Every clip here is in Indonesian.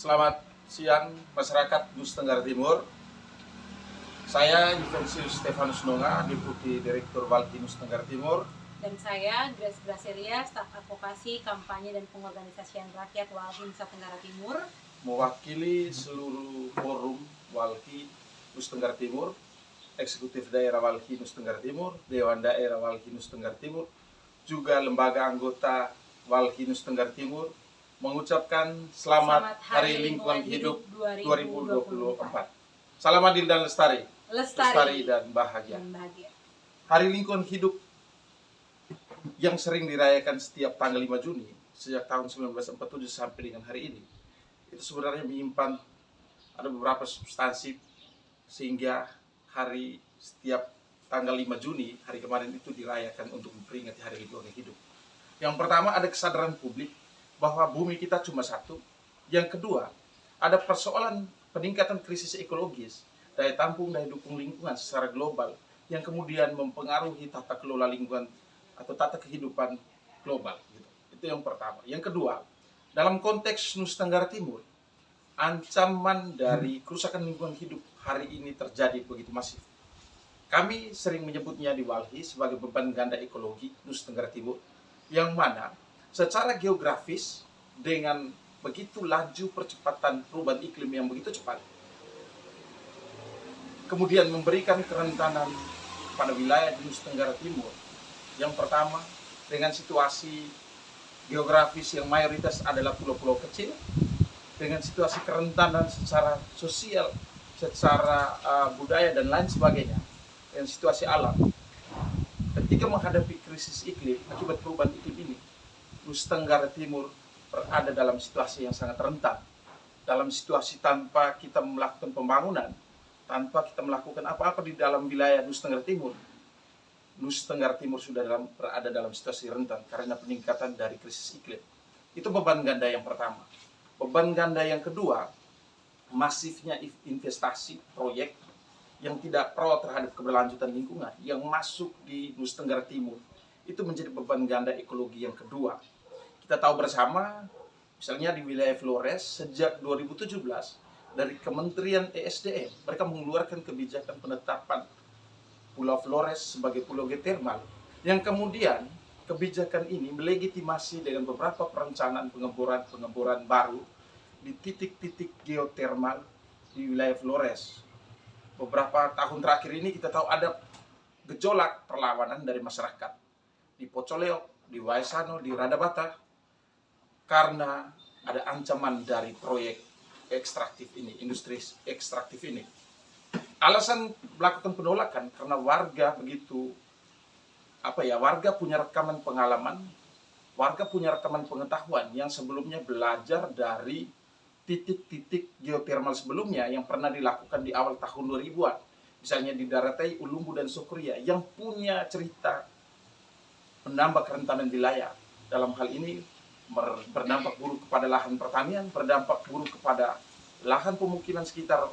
Selamat siang masyarakat Nusa Tenggara Timur. Saya Yuventius Stefanus Nonga, Deputi Direktur Walhi Nusa Tenggara Timur. Dan saya Grace Graceria, staf advokasi, kampanye, dan pengorganisasian rakyat Walhi Nusa Tenggara Timur. Mewakili seluruh forum Walhi Nusa Tenggara Timur, Eksekutif Daerah Walhi Nusa Tenggara Timur, Dewan Daerah Walhi Nusa Tenggara Timur, juga lembaga anggota Walhi Nusa Tenggara Timur, mengucapkan selamat Hari Lingkungan Hidup 2024. Salam adil dan lestari. Lestari dan bahagia. Hari Lingkungan Hidup yang sering dirayakan setiap tanggal 5 Juni sejak tahun 1947 sampai dengan hari ini, itu sebenarnya menyimpan ada beberapa substansi sehingga hari setiap tanggal 5 Juni hari kemarin itu dirayakan untuk memperingati Hari Lingkungan Hidup. Yang pertama, ada kesadaran publik bahwa bumi kita cuma satu. Yang kedua, ada persoalan peningkatan krisis ekologis, daya tampung, daya dukung lingkungan secara global yang kemudian mempengaruhi tata kelola lingkungan atau tata kehidupan global. Itu yang pertama. Yang kedua, dalam konteks Nusa Tenggara Timur, ancaman dari kerusakan lingkungan hidup hari ini terjadi begitu masif. Kami sering menyebutnya di Walhi sebagai beban ganda ekologi Nusa Tenggara Timur, yang mana secara geografis dengan begitu laju percepatan perubahan iklim yang begitu cepat, kemudian memberikan kerentanan pada wilayah di Nusa Tenggara Timur. Yang pertama, dengan situasi geografis yang mayoritas adalah pulau-pulau kecil, dengan situasi kerentanan secara sosial, secara budaya dan lain sebagainya, dengan situasi alam. Ketika menghadapi krisis iklim akibat perubahan iklim ini, Nusa Tenggara Timur berada dalam situasi yang sangat rentan. Dalam situasi tanpa kita melakukan pembangunan, tanpa kita melakukan apa-apa di dalam wilayah Nusa Tenggara Timur, Nusa Tenggara Timur sudah berada dalam situasi rentan karena peningkatan dari krisis iklim. Itu beban ganda yang pertama. Beban ganda yang kedua, masifnya investasi proyek yang tidak pro terhadap keberlanjutan lingkungan yang masuk di Nusa Tenggara Timur. Itu menjadi beban ganda ekologi yang kedua. Kita tahu bersama, misalnya di wilayah Flores, sejak 2017, dari Kementerian ESDM, mereka mengeluarkan kebijakan penetapan Pulau Flores sebagai pulau geotermal, yang kemudian kebijakan ini melegitimasi dengan beberapa perencanaan pengeboran baru di titik-titik geotermal di wilayah Flores. Beberapa tahun terakhir ini kita tahu ada gejolak perlawanan dari masyarakat di Pocoleok, di Waisano, di Radabata, karena ada ancaman dari proyek ekstraktif ini, industri ekstraktif ini. Alasan melakukan penolakan karena warga begitu warga punya rekaman pengalaman, warga punya rekaman pengetahuan yang sebelumnya belajar dari titik-titik geotermal sebelumnya yang pernah dilakukan di awal tahun 2000-an. Misalnya di Daratai, Ulumbu, dan Sokria yang punya cerita menambah kerentanan wilayah. Dalam hal ini berdampak buruk kepada lahan pertanian, berdampak buruk kepada lahan pemukiman sekitar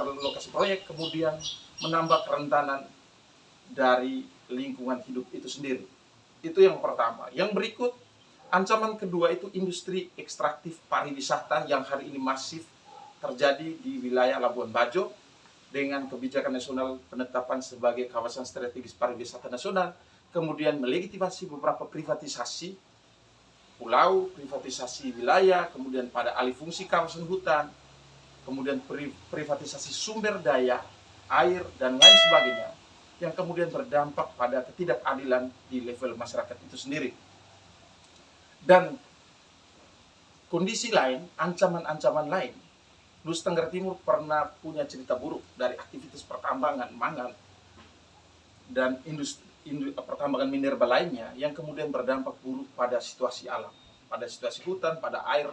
lokasi proyek, kemudian menambah kerentanan dari lingkungan hidup itu sendiri. Itu yang pertama. Yang berikut, ancaman kedua itu industri ekstraktif pariwisata yang hari ini masif terjadi di wilayah Labuan Bajo dengan kebijakan nasional penetapan sebagai kawasan strategis pariwisata nasional, kemudian melegitimasi beberapa privatisasi pulau, privatisasi wilayah, kemudian pada alih fungsi kawasan hutan, kemudian privatisasi sumber daya, air, dan lain sebagainya, yang kemudian berdampak pada ketidakadilan di level masyarakat itu sendiri. Dan kondisi lain, ancaman-ancaman lain, Nusa Tenggara Timur pernah punya cerita buruk dari aktivitas pertambangan mangan dan industri pertambangan mineral lainnya yang kemudian berdampak buruk pada situasi alam, pada situasi hutan, pada air,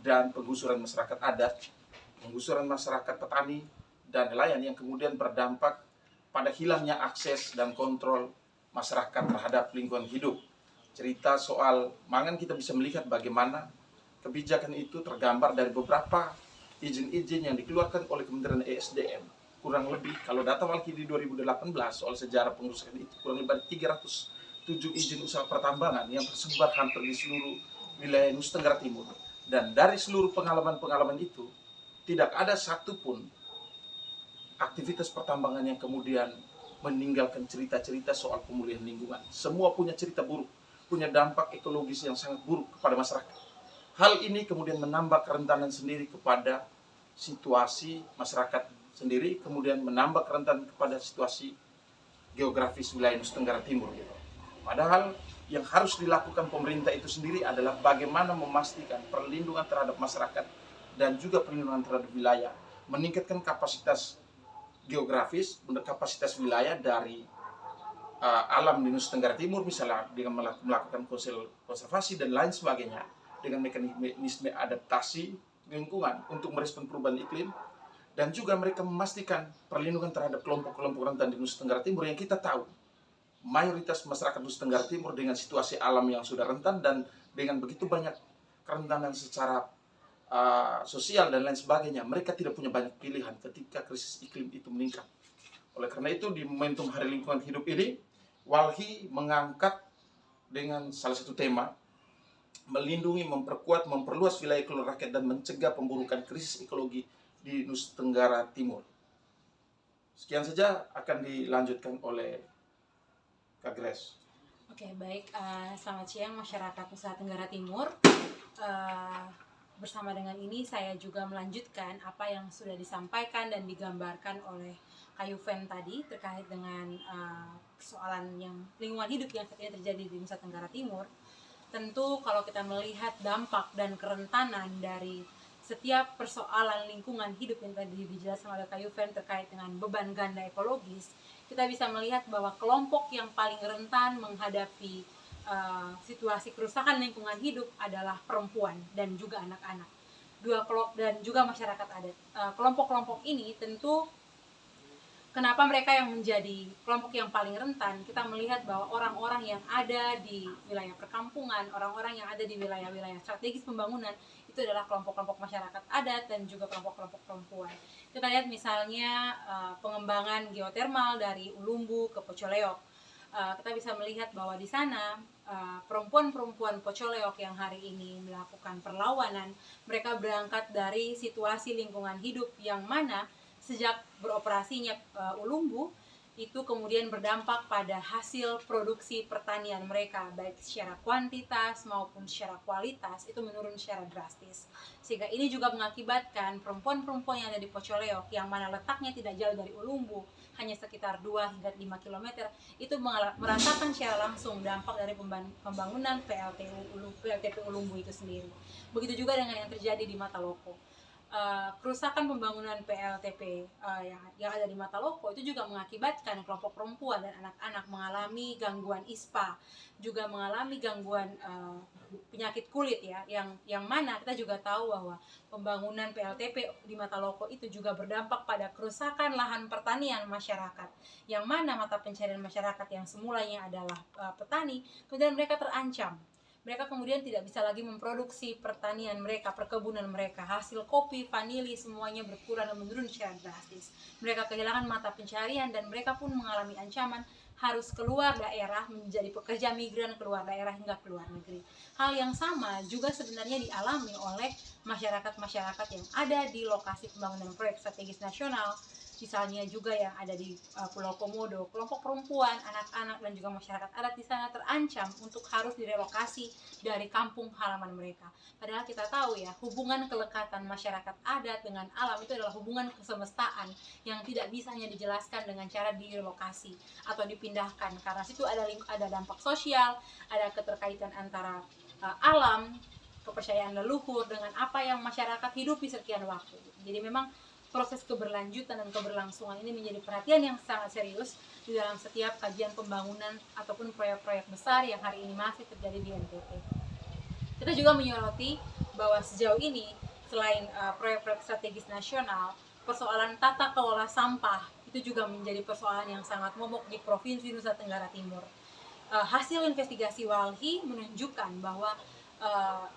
dan penggusuran masyarakat adat, penggusuran masyarakat petani dan nelayan yang kemudian berdampak pada hilangnya akses dan kontrol masyarakat terhadap lingkungan hidup. Cerita soal mangan kita bisa melihat bagaimana kebijakan itu tergambar dari beberapa izin-izin yang dikeluarkan oleh Kementerian ESDM. Kurang lebih, kalau data Walhi di 2018 soal sejarah pengurusan itu, kurang lebih 307 izin usaha pertambangan yang tersebar hampir di seluruh wilayah Nusa Tenggara Timur. Dan dari seluruh pengalaman-pengalaman itu, tidak ada satupun aktivitas pertambangan yang kemudian meninggalkan cerita-cerita soal pemulihan lingkungan. Semua punya cerita buruk, punya dampak ekologis yang sangat buruk kepada masyarakat. Hal ini kemudian menambah kerentanan sendiri kepada situasi masyarakat sendiri, kemudian menambah kerentanan kepada situasi geografis wilayah Nusa Tenggara Timur gitu. Padahal yang harus dilakukan pemerintah itu sendiri adalah bagaimana memastikan perlindungan terhadap masyarakat dan juga perlindungan terhadap wilayah, meningkatkan kapasitas geografis, kapasitas wilayah dari alam di Nusa Tenggara Timur, misalnya dengan melakukan konservasi dan lain sebagainya, dengan mekanisme adaptasi lingkungan untuk merespon perubahan iklim, dan juga mereka memastikan perlindungan terhadap kelompok-kelompok rentan di Nusa Tenggara Timur yang kita tahu mayoritas masyarakat Nusa Tenggara Timur dengan situasi alam yang sudah rentan dan dengan begitu banyak kerentanan secara sosial dan lain sebagainya, mereka tidak punya banyak pilihan ketika krisis iklim itu meningkat. Oleh karena itu, di momentum Hari Lingkungan Hidup ini, Walhi mengangkat dengan salah satu tema melindungi, memperkuat, memperluas wilayah keluarga rakyat dan mencegah pemburukan krisis ekologi di Nusa Tenggara Timur. Sekian saja, akan dilanjutkan oleh Kak Grace. Oke, baik. Selamat siang masyarakat Nusa Tenggara Timur. Bersama dengan ini saya juga melanjutkan apa yang sudah disampaikan dan digambarkan oleh Kak Yuven tadi terkait dengan persoalan yang lingkungan hidup yang saat ini terjadi di Nusa Tenggara Timur. Tentu kalau kita melihat dampak dan kerentanan dari setiap persoalan lingkungan hidup yang tadi dijelaskan oleh Kak Yuven terkait dengan beban ganda ekologis, kita bisa melihat bahwa kelompok yang paling rentan menghadapi situasi kerusakan lingkungan hidup adalah perempuan dan juga anak-anak, dan juga masyarakat adat. Kelompok-kelompok ini tentu kenapa mereka yang menjadi kelompok yang paling rentan? Kita melihat bahwa orang-orang yang ada di wilayah perkampungan, orang-orang yang ada di wilayah-wilayah strategis pembangunan itu adalah kelompok-kelompok masyarakat adat dan juga kelompok-kelompok perempuan. Kita lihat misalnya pengembangan geotermal dari Ulumbu ke Pocoleok. Kita bisa melihat bahwa di sana perempuan-perempuan Pocoleok yang hari ini melakukan perlawanan, mereka berangkat dari situasi lingkungan hidup yang mana sejak beroperasinya Ulumbu itu kemudian berdampak pada hasil produksi pertanian mereka, baik secara kuantitas maupun secara kualitas itu menurun secara drastis. Sehingga ini juga mengakibatkan perempuan-perempuan yang ada di Pocoleok yang mana letaknya tidak jauh dari Ulumbu, hanya sekitar 2 hingga 5 km, itu merasakan secara langsung dampak dari pembangunan PLTP Ulumbu itu sendiri. Begitu juga dengan yang terjadi di Mataloko. Kerusakan pembangunan PLTP yang ada di Mataloko itu juga mengakibatkan kelompok perempuan dan anak-anak mengalami gangguan ISPA, juga mengalami gangguan penyakit kulit ya, yang mana kita juga tahu bahwa pembangunan PLTP di Mataloko itu juga berdampak pada kerusakan lahan pertanian masyarakat, yang mana mata pencarian masyarakat yang semulanya adalah petani, kemudian mereka terancam. Mereka kemudian tidak bisa lagi memproduksi pertanian mereka, perkebunan mereka. Hasil kopi, vanili, semuanya berkurang dan menurun secara drastis. Mereka kehilangan mata pencarian dan mereka pun mengalami ancaman harus keluar daerah, menjadi pekerja migran keluar daerah hingga keluar negeri. Hal yang sama juga sebenarnya dialami oleh masyarakat-masyarakat yang ada di lokasi pembangunan proyek strategis nasional, misalnya juga yang ada di Pulau Komodo. Kelompok perempuan, anak-anak dan juga masyarakat adat di sana terancam untuk harus direlokasi dari kampung halaman mereka. Padahal kita tahu ya, hubungan kelekatan masyarakat adat dengan alam itu adalah hubungan kesemestaan yang tidak bisa hanya dijelaskan dengan cara direlokasi atau dipindahkan, karena situ ada dampak sosial, ada keterkaitan antara alam, kepercayaan leluhur dengan apa yang masyarakat hidupi sekian waktu. Jadi memang proses keberlanjutan dan keberlangsungan ini menjadi perhatian yang sangat serius di dalam setiap kajian pembangunan ataupun proyek-proyek besar yang hari ini masih terjadi di NTT. Kita juga menyoroti bahwa sejauh ini selain proyek-proyek strategis nasional, persoalan tata kelola sampah itu juga menjadi persoalan yang sangat momok di Provinsi Nusa Tenggara Timur. Hasil investigasi Walhi menunjukkan bahwa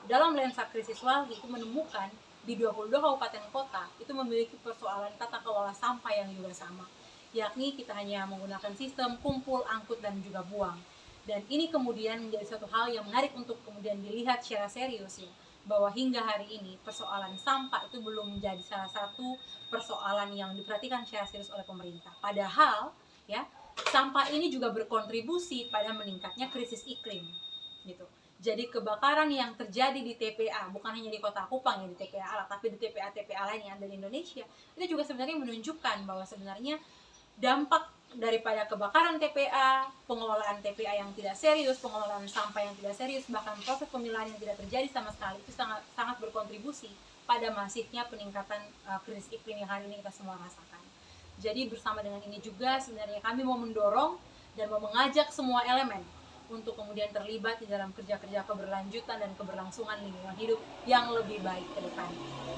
dalam lensa krisis Walhi itu menemukan di 22 kabupaten kota itu memiliki persoalan tata kelola sampah yang juga sama, yakni kita hanya menggunakan sistem kumpul, angkut, dan juga buang. Dan ini kemudian menjadi suatu hal yang menarik untuk kemudian dilihat secara serius ya, bahwa hingga hari ini persoalan sampah itu belum menjadi salah satu persoalan yang diperhatikan secara serius oleh pemerintah. Padahal ya, sampah ini juga berkontribusi pada meningkatnya krisis iklim gitu. Jadi kebakaran yang terjadi di TPA, bukan hanya di Kota Kupang ya, di TPA Alak, tapi di TPA lain yang ada di Indonesia, itu juga sebenarnya menunjukkan bahwa sebenarnya dampak daripada kebakaran TPA, pengelolaan TPA yang tidak serius, pengelolaan sampah yang tidak serius, bahkan proses pemilahan yang tidak terjadi sama sekali, itu sangat berkontribusi pada masifnya peningkatan krisis iklim yang hari ini kita semua rasakan. Jadi bersama dengan ini juga sebenarnya kami mau mendorong dan mau mengajak semua elemen untuk kemudian terlibat di dalam kerja-kerja keberlanjutan dan keberlangsungan lingkungan hidup yang lebih baik ke depan.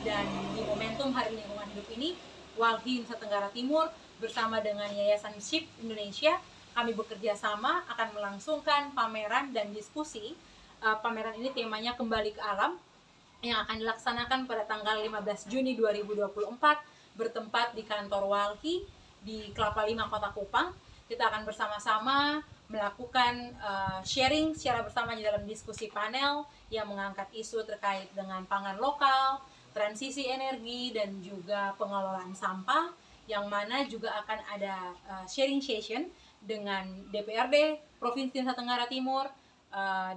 Dan di momentum Hari Lingkungan Hidup ini, Walhi Nusa Tenggara Timur bersama dengan Yayasan SHIP Indonesia, kami bekerja sama akan melangsungkan pameran dan diskusi. Pameran ini temanya Kembali ke Alam, yang akan dilaksanakan pada tanggal 15 Juni 2024 bertempat di kantor Walhi di Kelapa Lima, Kota Kupang. Kita akan bersama-sama melakukan sharing secara bersama di dalam diskusi panel yang mengangkat isu terkait dengan pangan lokal, transisi energi, dan juga pengelolaan sampah, yang mana juga akan ada sharing session dengan DPRD Provinsi Nusa Tenggara Timur,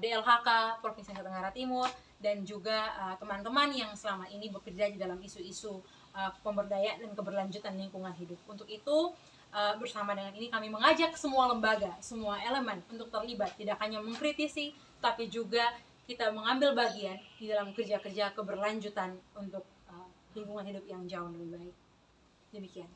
DLHK Provinsi Nusa Tenggara Timur, dan juga teman-teman yang selama ini bekerja di dalam isu-isu pemberdayaan dan keberlanjutan lingkungan hidup. Untuk itu, bersama dengan ini kami mengajak semua lembaga, semua elemen untuk terlibat, tidak hanya mengkritisi, tapi juga kita mengambil bagian di dalam kerja-kerja keberlanjutan untuk lingkungan hidup yang jauh lebih baik. Demikian.